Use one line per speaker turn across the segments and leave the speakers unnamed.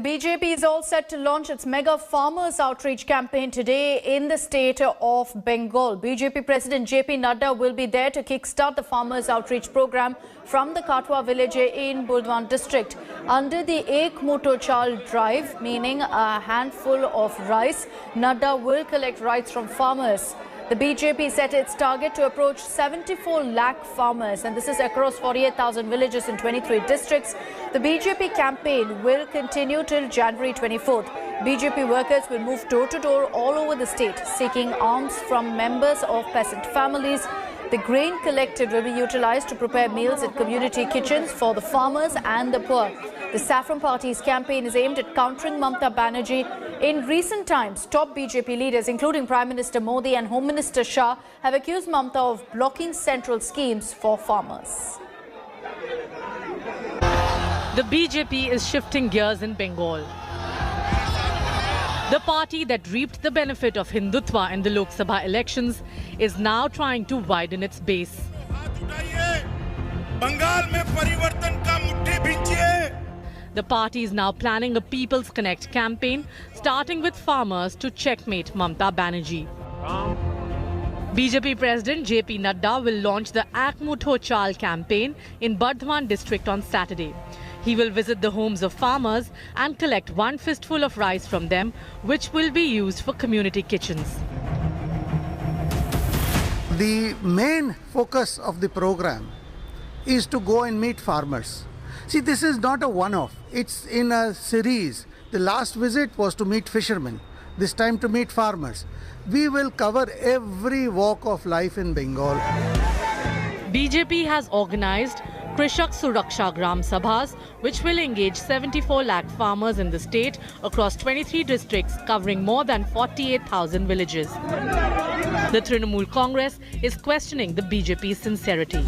The BJP is all set to launch its mega farmers outreach campaign today in the state of Bengal. BJP President JP Nadda will be there to kickstart the farmers outreach program from the Katwa village in Burdwan district. Under the Ek Mutho Chal drive, meaning a handful of rice, Nadda will collect rice from farmers. The BJP set its target to approach 74 lakh farmers, and this is across 48,000 villages in 23 districts. The BJP campaign will continue till January 24th. BJP workers will move door to door all over the state, seeking alms from members of peasant families. The grain collected will be utilized to prepare meals at community kitchens for the farmers and the poor. The Saffron Party's campaign is aimed at countering Mamata Banerjee. In recent times, top BJP leaders, including Prime Minister Modi and Home Minister Shah, have accused Mamata of blocking central schemes for farmers.
The BJP is shifting gears in Bengal. The party that reaped the benefit of Hindutva in the Lok Sabha elections is now trying to widen its base. The party is now planning a People's Connect campaign, starting with farmers to checkmate Mamata Banerjee. BJP President JP Nadda will launch the Ek Mutho Chal campaign in Burdwan district on Saturday. He will visit the homes of farmers and collect one fistful of rice from them, which will be used for community kitchens.
The main focus of the program is to go and meet farmers. See, this is not a one-off. It's in a series. The last visit was to meet fishermen, this time to meet farmers. We will cover every walk of life in Bengal.
BJP has organized Krishak Suraksha Gram Sabhas, which will engage 74 lakh farmers in the state across 23 districts covering more than 48,000 villages. The Trinamool Congress is questioning the BJP's sincerity.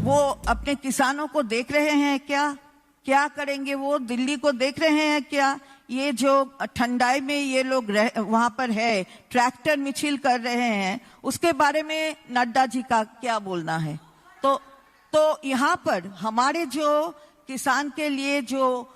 वो अपने किसानों को देख रहे हैं क्या करेंगे वो दिल्ली को देख रहे हैं क्या ये जो ठंडाई में ये लोग वहां पर है ट्रैक्टर मिছিল कर रहे हैं उसके बारे में नड्डा जी का क्या बोलना है तो यहाँ पर हमारे जो किसान के लिए जो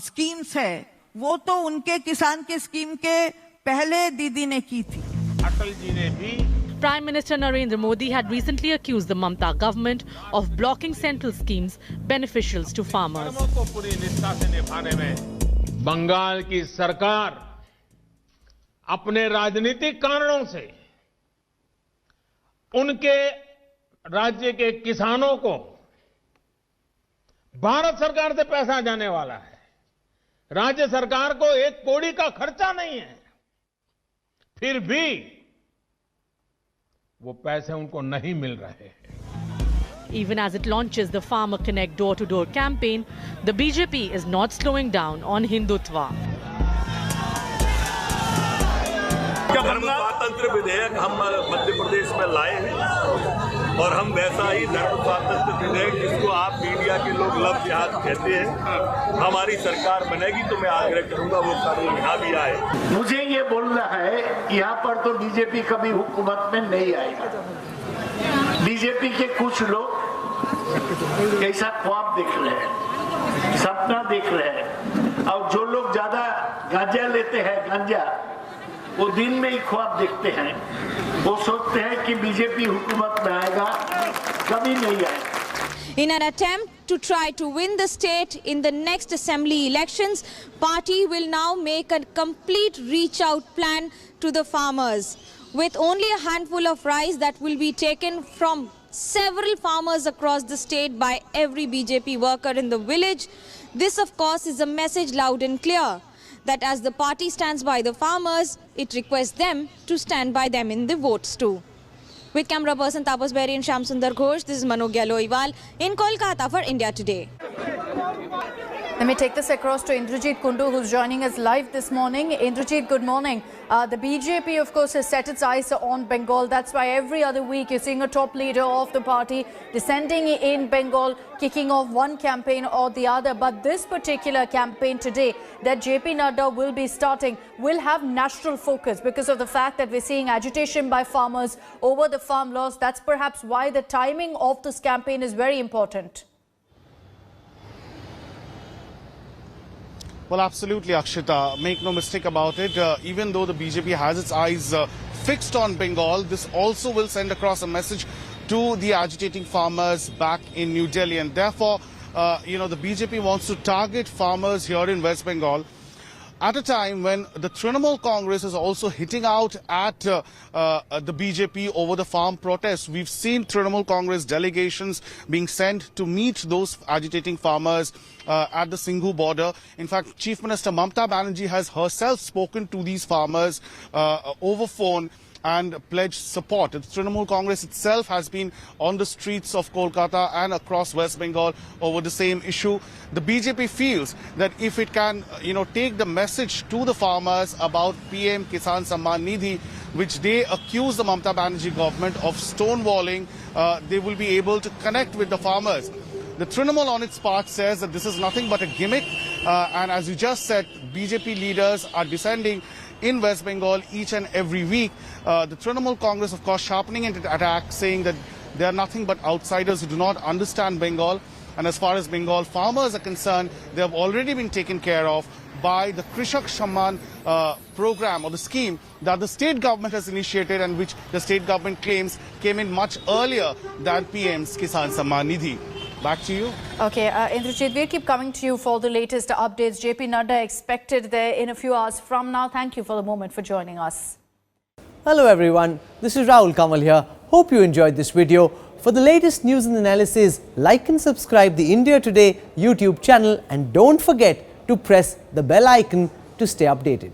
स्कीम्स है वो तो उनके किसान के स्कीम के पहले दीदी ने की थी।
अटल जी ने भी
Prime Minister Narendra Modi had recently accused the Mamata government of blocking central schemes beneficial to farmers.
Bengal की सरकार अपने राजनीतिक कारणों से उनके राज्य के किसानों को भारत सरकार से पैसा जाने वाला है। राज्य सरकार को एक कौड़ी का खर्चा नहीं है, फिर भी वो पैसे उनको नहीं मिल रहे हैं।
Even as it launches the Farmer Connect door-to-door campaign, the BJP is not slowing down on Hindutva.
धर्म स्वातंत्र विधेयक हम मध्य प्रदेश में लाए हैं और हम वैसा ही धर्म स्वातंत्र विधेयक जिसको आप मीडिया के लोग लव जिहाद कहते हैं हमारी सरकार बनेगी तो मैं आग्रह करूंगा वो कानून यहाँ भी आए।
मुझे ये बोलना है यहाँ पर तो बीजेपी कभी हुकूमत में नहीं आएगा। बीजेपी के कुछ लोग ऐसा ख्वाब देख रहे हैं, सपना देख रहे हैं और जो लोग ज्यादा गांजा लेते हैं गांजा वो दिन में ही ख्वाब देखते हैं। वो सोचते हैं कि बीजेपी हुकूमत में आएगा, कभी नहीं आएगा।
In an attempt to try to win the state in the next assembly elections, party will now make a complete reach-out plan to the farmers. With only a handful of rice that will be taken from several farmers across the state by every BJP worker in the village, this of course is a message loud and clear that as the party stands by the farmers, it requests them to stand by them in the votes too. With camera person Tapas Berry and Shyam Sundar Ghosh, this is Manogya Loiwal in Kolkata for India Today.
Let me take this across to Indrajit Kundu, who's joining us live this morning. Indrajit, good morning. The BJP, of course, has set its eyes on Bengal. That's why every other week you're seeing a top leader of the party descending in Bengal, kicking off one campaign or the other. But this particular campaign today that JP Nadda will be starting will have national focus because of the fact that we're seeing agitation by farmers over the farm laws. That's perhaps why the timing of this campaign is very important.
Well, absolutely, Akshita. Make no mistake about it. Even though the BJP has its eyes fixed on Bengal, this also will send across a message to the agitating farmers back in New Delhi. And therefore, the BJP wants to target farmers here in West Bengal at a time when the Trinamool Congress is also hitting out at the BJP over the farm protests. We've seen Trinamool Congress delegations being sent to meet those agitating farmers at the Singhu border. In fact, Chief Minister Mamata Banerjee has herself spoken to these farmers over phone and pledged support. The Trinamool Congress itself has been on the streets of Kolkata and across West Bengal over the same issue. The BJP feels that if it can, take the message to the farmers about PM Kisan Samman Nidhi, which they accuse the Mamata Banerjee government of stonewalling, they will be able to connect with the farmers. The Trinamool on its part says that this is nothing but a gimmick, and as you just said, BJP leaders are descending in West Bengal each and every week. The Trinamool Congress, of course, sharpening its attack, saying that they are nothing but outsiders who do not understand Bengal. And as far as Bengal farmers are concerned, they have already been taken care of by the Krishak Samman program or the scheme that the state government has initiated and which the state government claims came in much earlier than PM's Kisan Samman Nidhi. Back to you.
Okay, Indrajit, we'll keep coming to you for the latest updates. JP Nadda expected there in a few hours from now. Thank you for the moment for joining us.
Hello everyone, this is Rahul Kamal here. Hope you enjoyed this video. For the latest news and analysis, like and subscribe the India Today YouTube channel and don't forget to press the bell icon to stay updated.